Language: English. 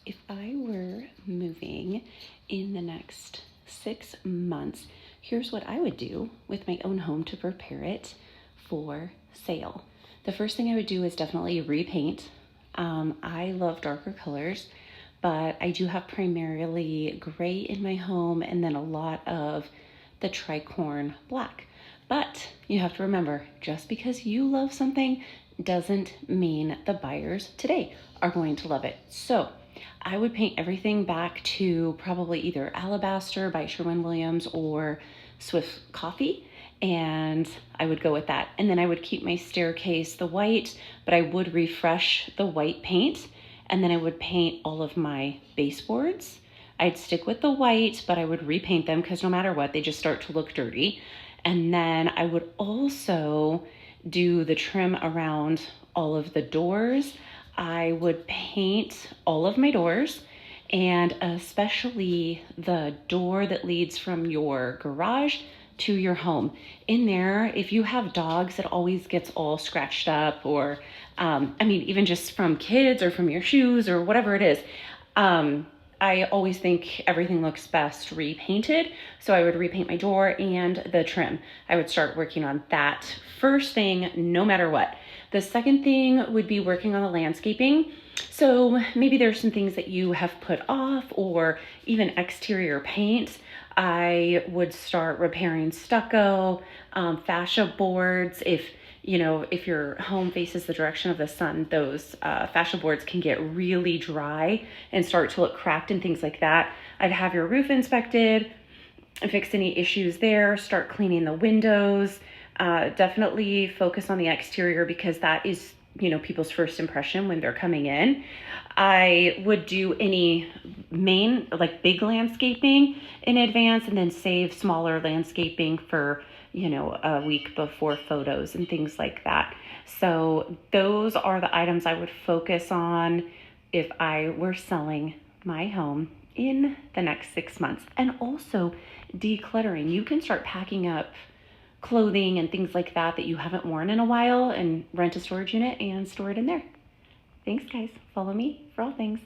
if I were moving in the next 6 months, here's what I would do with my own home to prepare it for sale. The first thing I would do is definitely repaint. I love darker colors, but I do have primarily gray in my home and then a lot of the tricorn black. But you have to remember, just because you love something doesn't mean the buyers today are going to love it. So I would paint everything back to probably either Alabaster by Sherwin-Williams or Swift Coffee, and I would go with that. And then I would keep my staircase the white, but I would refresh the white paint, and then I would paint all of my baseboards. I'd stick with the white, but I would repaint them because no matter what, they just start to look dirty. And then I would also do the trim around all of the doors. I would paint all of my doors, and especially the door that leads from your garage to your home. In there, if you have dogs, it always gets all scratched up, or even just from kids or from your shoes or whatever it is. I always think everything looks best repainted. So I would repaint my door and the trim. I would start working on that first thing, no matter what. The second thing would be working on the landscaping. So maybe there's some things that you have put off, or even exterior paint. I would start repairing stucco, fascia boards. If your home faces the direction of the sun, those fascia boards can get really dry and start to look cracked and things like that. I'd have your roof inspected and fix any issues there, start cleaning the windows. Definitely focus on the exterior because that is, people's first impression when they're coming in. I would do any big landscaping in advance and then save smaller landscaping for, a week before photos and things like that. So those are the items I would focus on if I were selling my home in the next 6 months. And also decluttering. You can start packing up clothing and things like that you haven't worn in a while and rent a storage unit and store it in there. Thanks, guys. Follow me for all things.